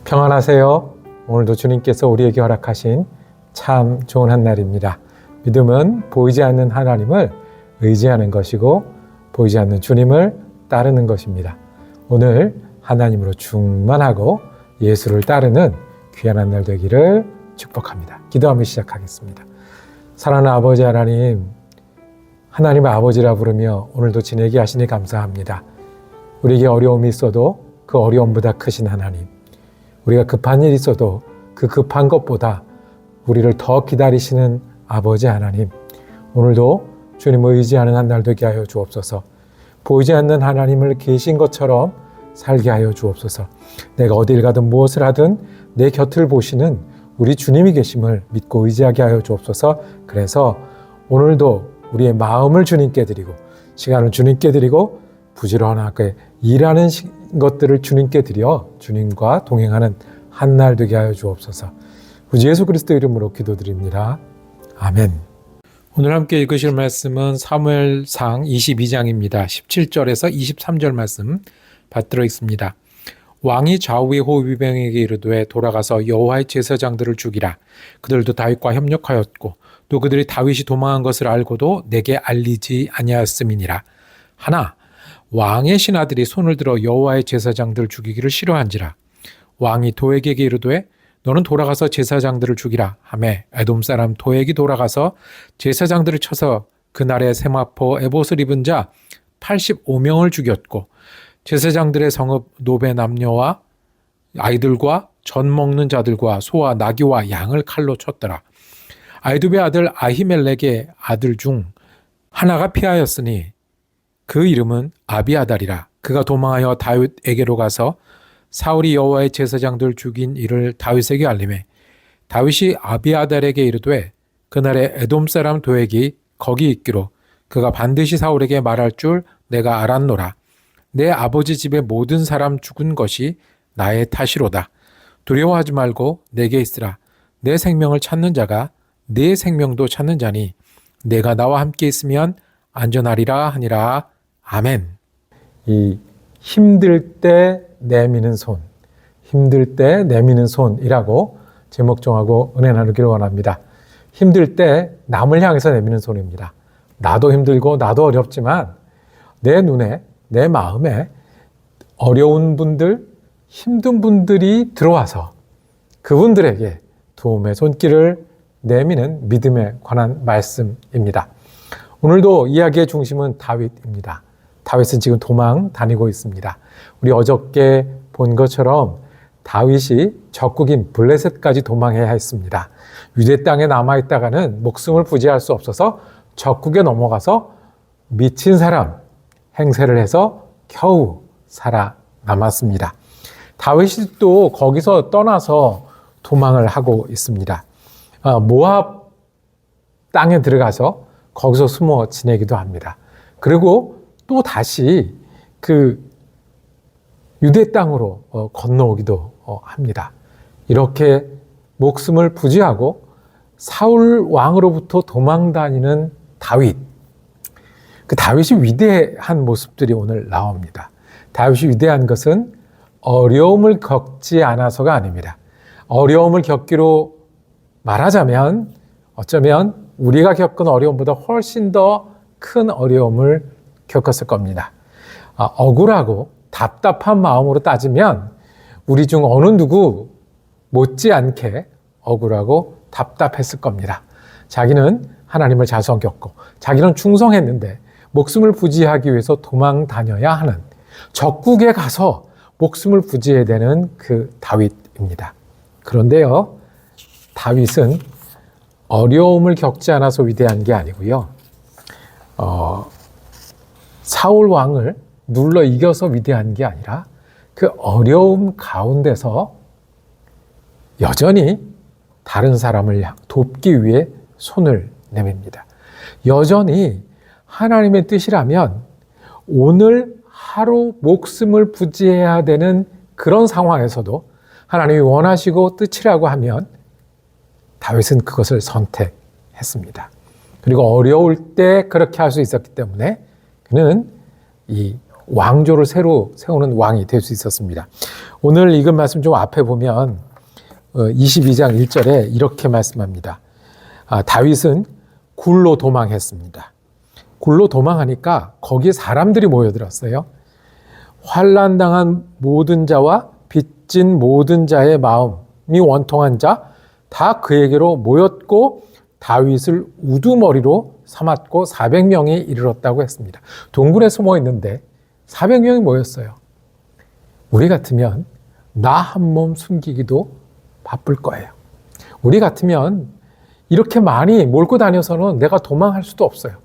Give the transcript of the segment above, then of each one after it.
평안하세요. 오늘도 주님께서 우리에게 허락하신 참 좋은 한 날입니다. 믿음은 보이지 않는 하나님을 의지하는 것이고 보이지 않는 주님을 따르는 것입니다. 오늘 하나님으로 충만하고 예수를 따르는 귀한 한 날 되기를 축복합니다. 기도하며 시작하겠습니다. 사랑하는 아버지 하나님, 하나님의 아버지라 부르며 오늘도 지내게 하시니 감사합니다. 우리에게 어려움이 있어도 그 어려움보다 크신 하나님, 우리가 급한 일이 있어도 그 급한 것보다 우리를 더 기다리시는 아버지 하나님, 오늘도 주님을 의지하는 한 날 되게 하여 주옵소서. 보이지 않는 하나님을 계신 것처럼 살게 하여 주옵소서. 내가 어딜 가든 무엇을 하든 내 곁을 보시는 우리 주님이 계심을 믿고 의지하게 하여 주옵소서. 그래서 오늘도 우리의 마음을 주님께 드리고 시간을 주님께 드리고 부지런하게 일하는 것들을 주님께 드려 주님과 동행하는 한 날 되게 하여 주옵소서. 구주 예수 그리스도 이름으로 기도드립니다. 아멘. 오늘 함께 읽으실 말씀은 사무엘상 22장입니다. 17절에서 23절 말씀 받들어 있습니다. 왕이 좌우의 호위병에게 이르되 돌아가서 여호와의 제사장들을 죽이라. 그들도 다윗과 협력하였고 또 그들이 다윗이 도망한 것을 알고도 내게 알리지 아니하였음이니라. 하나 왕의 신하들이 손을 들어 여호와의 제사장들을 죽이기를 싫어한지라. 왕이 도액에게 이르되 너는 돌아가서 제사장들을 죽이라 하매 에돔 사람 도액이 돌아가서 제사장들을 쳐서 그날의 세마포 에봇을 입은 자 85명을 죽였고 제사장들의 성읍 노베 남녀와 아이들과 전 먹는 자들과 소와 나귀와 양을 칼로 쳤더라. 아이두베 아들 아히멜렉의 아들 중 하나가 피하였으니 그 이름은 아비아달이라. 그가 도망하여 다윗에게로 가서 사울이 여호와의 제사장들 죽인 일을 다윗에게 알리매 다윗이 아비아달에게 이르되 그날에 에돔 사람 도액이 거기 있기로 그가 반드시 사울에게 말할 줄 내가 알았노라. 내 아버지 집의 모든 사람 죽은 것이 나의 탓이로다. 두려워하지 말고 내게 있으라. 내 생명을 찾는 자가 내 생명도 찾는 자니 내가 나와 함께 있으면 안전하리라 하니라. 아멘. 이 힘들 때 내미는 손, 힘들 때 내미는 손이라고 제목 정하고 은혜 나누기를 원합니다. 힘들 때 남을 향해서 내미는 손입니다. 나도 힘들고 나도 어렵지만 내 눈에 내 마음에 어려운 분들, 힘든 분들이 들어와서 그분들에게 도움의 손길을 내미는 믿음에 관한 말씀입니다. 오늘도 이야기의 중심은 다윗입니다. 다윗은 지금 도망 다니고 있습니다. 우리 어저께 본 것처럼 다윗이 적국인 블레셋까지 도망해야 했습니다. 유대 땅에 남아있다가는 목숨을 부지할 수 없어서 적국에 넘어가서 미친 사람 행세를 해서 겨우 살아남았습니다. 다윗이 또 거기서 떠나서 도망을 하고 있습니다. 모압 땅에 들어가서 거기서 숨어 지내기도 합니다. 그리고 또 다시 그 유대 땅으로 건너오기도 합니다. 이렇게 목숨을 부지하고 사울 왕으로부터 도망 다니는 다윗. 그 다윗이 위대한 모습들이 오늘 나옵니다. 다윗이 위대한 것은 어려움을 겪지 않아서가 아닙니다. 어려움을 겪기로 말하자면 어쩌면 우리가 겪은 어려움보다 훨씬 더 큰 어려움을 겪었을 겁니다. 억울하고 답답한 마음으로 따지면 우리 중 어느 누구 못지않게 억울하고 답답했을 겁니다. 자기는 하나님을 잘 섬겼고 자기는 충성했는데 목숨을 부지하기 위해서 도망 다녀야 하는 적국에 가서 목숨을 부지해야 되는 그 다윗입니다. 그런데요, 다윗은 어려움을 겪지 않아서 위대한 게 아니고요. 사울 왕을 눌러 이겨서 위대한 게 아니라 그 어려움 가운데서 여전히 다른 사람을 돕기 위해 손을 내밉니다. 여전히 하나님의 뜻이라면 오늘 하루 목숨을 부지해야 되는 그런 상황에서도 하나님이 원하시고 뜻이라고 하면 다윗은 그것을 선택했습니다. 그리고 어려울 때 그렇게 할 수 있었기 때문에 그는 이 왕조를 새로 세우는 왕이 될 수 있었습니다. 오늘 읽은 말씀 좀 앞에 보면 22장 1절에 이렇게 말씀합니다. 다윗은 굴로 도망했습니다. 굴로 도망하니까 거기에 사람들이 모여들었어요. 환난당한 모든 자와 빚진 모든 자의 마음이 원통한 자 다 그에게로 모였고 다윗을 우두머리로 삼았고 400명이 이르렀다고 했습니다. 동굴에 숨어 있는데 400명이 모였어요. 우리 같으면 나 한 몸 숨기기도 바쁠 거예요. 우리 같으면 이렇게 많이 몰고 다녀서는 내가 도망할 수도 없어요.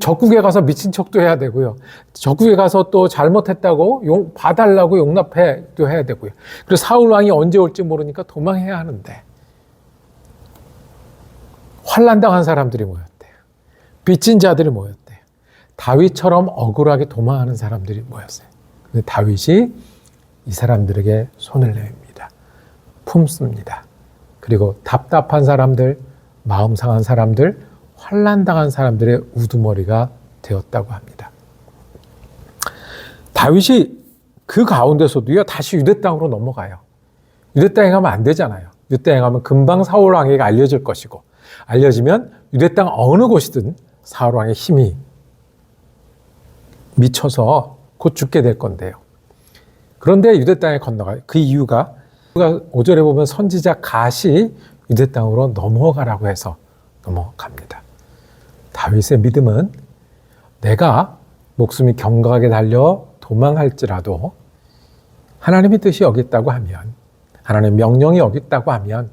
적국에 가서 미친 척도 해야 되고요. 적국에 가서 또 잘못했다고 봐달라고 용납해도 해야 되고요. 그리고 사울 왕이 언제 올지 모르니까 도망해야 하는데 환난당한 사람들이 모였대요. 빚진 자들이 모였대요. 다윗처럼 억울하게 도망하는 사람들이 모였어요. 근데 다윗이 이 사람들에게 손을 내밉니다. 품습니다. 그리고 답답한 사람들, 마음 상한 사람들, 환난당한 사람들의 우두머리가 되었다고 합니다. 다윗이 그 가운데서도요, 다시 유대 땅으로 넘어가요. 유대 땅에 가면 안 되잖아요. 유대 땅에 가면 금방 사울 왕에게 알려질 것이고, 알려지면 유대 땅 어느 곳이든 사울 왕의 힘이 미쳐서 곧 죽게 될 건데요. 그런데 유대 땅에 건너가요. 그 이유가 5절에 보면 선지자 갓이 유대 땅으로 넘어가라고 해서 넘어갑니다. 다윗의 믿음은 내가 목숨이 경각하게 달려 도망할지라도 하나님의 뜻이 여기 있다고 하면, 하나님의 명령이 여기 있다고 하면,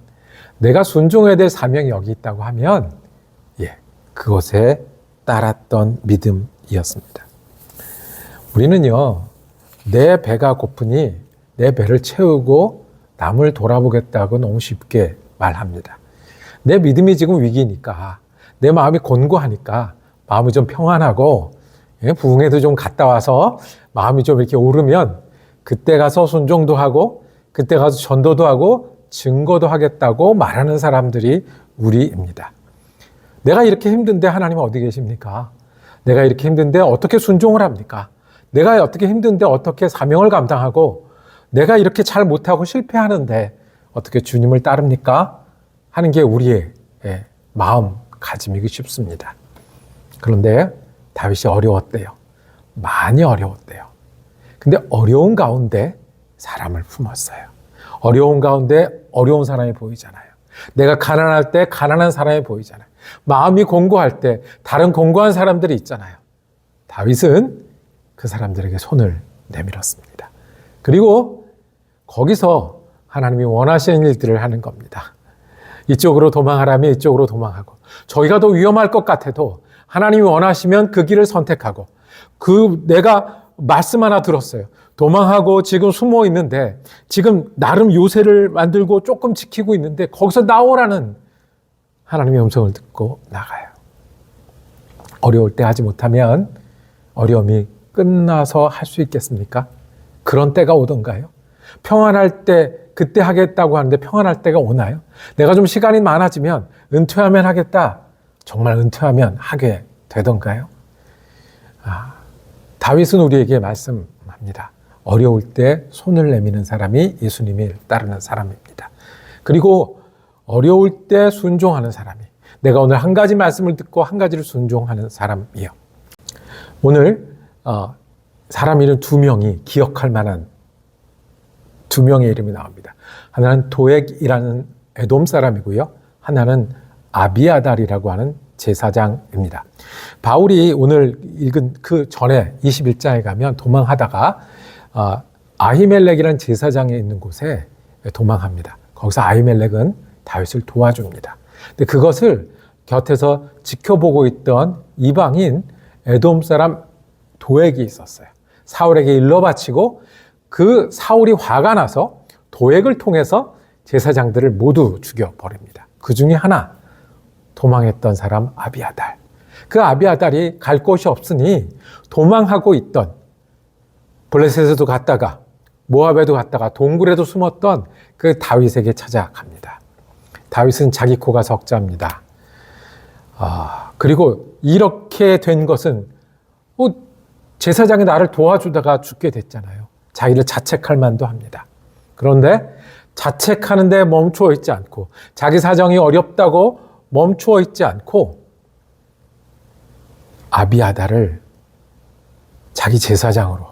내가 순종해야 될 사명이 여기 있다고 하면, 그것에 따랐던 믿음이었습니다. 우리는요, 내 배가 고프니 내 배를 채우고 남을 돌아보겠다고 너무 쉽게 말합니다. 내 믿음이 지금 위기니까, 내 마음이 곤고하니까, 마음이 좀 평안하고 부흥회도 좀 갔다 와서 마음이 좀 이렇게 오르면 그때 가서 순종도 하고 그때 가서 전도도 하고 증거도 하겠다고 말하는 사람들이 우리입니다. 내가 이렇게 힘든데 하나님은 어디 계십니까? 내가 이렇게 힘든데 어떻게 순종을 합니까? 내가 어떻게 힘든데 어떻게 사명을 감당하고, 내가 이렇게 잘 못하고 실패하는데 어떻게 주님을 따릅니까? 하는 게 우리의 마음가짐이기 쉽습니다. 그런데 다윗이 어려웠대요. 많이 어려웠대요. 근데 어려운 가운데 사람을 품었어요. 어려운 가운데 어려운 사람이 보이잖아요. 내가 가난할 때 가난한 사람이 보이잖아요. 마음이 공고할 때 다른 공고한 사람들이 있잖아요. 다윗은 그 사람들에게 손을 내밀었습니다. 그리고 거기서 하나님이 원하시는 일들을 하는 겁니다. 이쪽으로 도망하라면 이쪽으로 도망하고, 저희가 더 위험할 것 같아도 하나님이 원하시면 그 길을 선택하고, 내가 말씀 하나 들었어요. 도망하고 지금 숨어 있는데, 지금 나름 요새를 만들고 조금 지키고 있는데 거기서 나오라는 하나님의 음성을 듣고 나가요. 어려울 때 하지 못하면 어려움이 끝나서 할 수 있겠습니까? 그런 때가 오던가요? 평안할 때 그때 하겠다고 하는데 평안할 때가 오나요? 내가 좀 시간이 많아지면 은퇴하면 하겠다. 정말 은퇴하면 하게 되던가요? 다윗은 우리에게 말씀합니다. 어려울 때 손을 내미는 사람이 예수님을 따르는 사람입니다. 그리고 어려울 때 순종하는 사람이, 내가 오늘 한 가지 말씀을 듣고 한 가지를 순종하는 사람이요. 오늘 사람 이름 2명이 기억할 만한 2명의 이름이 나옵니다. 하나는 도액이라는 에돔 사람이고요. 하나는 아비아달이라고 하는 제사장입니다. 바울이 오늘 읽은 그 전에 21장에 가면 도망하다가 아히멜렉이라는 제사장에 있는 곳에 도망합니다. 거기서 아히멜렉은 다윗을 도와줍니다. 근데 그것을 곁에서 지켜보고 있던 이방인 에돔 사람 도액이 있었어요. 사울에게 일러 바치고 그 사울이 화가 나서 도액을 통해서 제사장들을 모두 죽여버립니다. 그 중에 하나, 도망했던 사람 아비아달. 그 아비아달이 갈 곳이 없으니 도망하고 있던, 블레셋에도 갔다가 모압에도 갔다가 동굴에도 숨었던 그 다윗에게 찾아갑니다. 다윗은 자기 코가 석자입니다. 그리고 이렇게 된 것은 제사장이 나를 도와주다가 죽게 됐잖아요. 자기를 자책할 만도 합니다. 그런데 자책하는데 멈추어 있지 않고 자기 사정이 어렵다고 멈추어 있지 않고 아비아달을 자기 제사장으로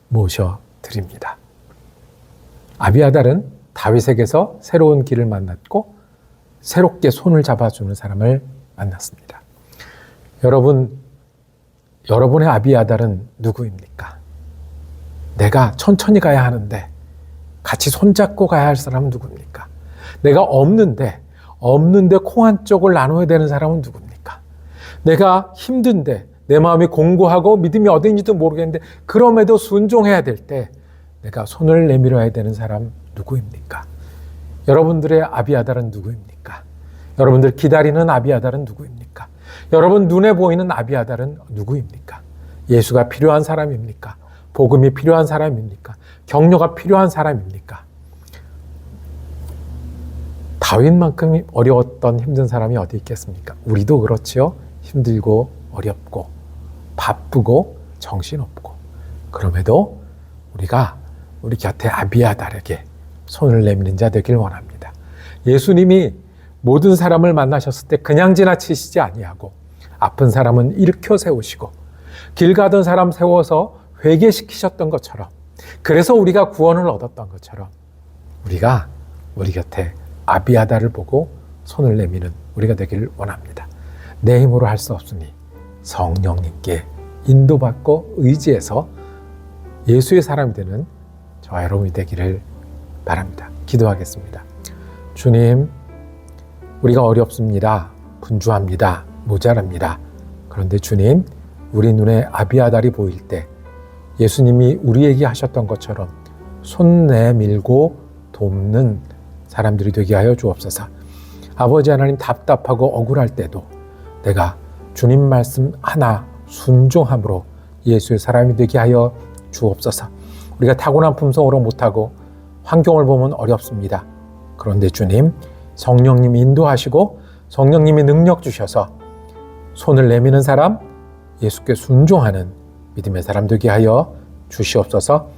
모셔드립니다. 아비아달은 다윗에게서 새로운 길을 만났고 새롭게 손을 잡아주는 사람을 만났습니다. 여러분의 아비아달은 누구입니까? 내가 천천히 가야 하는데 같이 손잡고 가야 할 사람은 누굽니까? 내가 없는데 콩 한 쪽을 나눠야 되는 사람은 누굽니까? 내가 힘든데 내 마음이 공고하고 믿음이 어딘지도 모르겠는데 그럼에도 순종해야 될 때 내가 손을 내밀어야 되는 사람 누구입니까? 여러분들의 아비아달은 누구입니까? 여러분들 기다리는 아비아달은 누구입니까? 여러분 눈에 보이는 아비아달은 누구입니까? 예수가 필요한 사람입니까? 복음이 필요한 사람입니까? 격려가 필요한 사람입니까? 다윗만큼 어려웠던 힘든 사람이 어디 있겠습니까? 우리도 그렇지요. 힘들고 어렵고 바쁘고 정신없고 그럼에도 우리가 우리 곁에 아비아달에게 손을 내미는 자 되길 원합니다. 예수님이 모든 사람을 만나셨을 때 그냥 지나치시지 아니하고 아픈 사람은 일으켜 세우시고 길 가던 사람 세워서 회개시키셨던 것처럼 그래서 우리가 구원을 얻었던 것처럼 우리가 우리 곁에 아비아달을 보고 손을 내미는 우리가 되기를 원합니다. 내 힘으로 할 수 없으니 성령님께 인도받고 의지해서 예수의 사람이 되는 저와 여러분이 되기를 바랍니다. 기도하겠습니다. 주님, 우리가 어렵습니다. 분주합니다. 모자랍니다. 그런데 주님, 우리 눈에 아비아달이 보일 때 예수님이 우리에게 하셨던 것처럼 손 내밀고 돕는 사람들이 되게 하여 주옵소서. 아버지 하나님, 답답하고 억울할 때도 내가 주님 말씀 하나 순종함으로 예수의 사람이 되게 하여 주옵소서. 우리가 타고난 품성으로 못하고 환경을 보면 어렵습니다. 그런데 주님, 성령님이 인도하시고 성령님이 능력 주셔서 손을 내미는 사람, 예수께 순종하는 믿음의 사람 되게 하여 주시옵소서.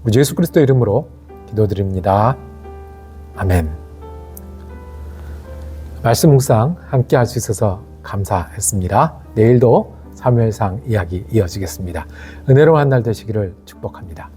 우리 예수 그리스도 이름으로 기도드립니다. 아멘. 말씀 묵상 함께 할 수 있어서 감사했습니다. 내일도 사무엘상 이야기 이어지겠습니다. 은혜로운 한 날 되시기를 축복합니다.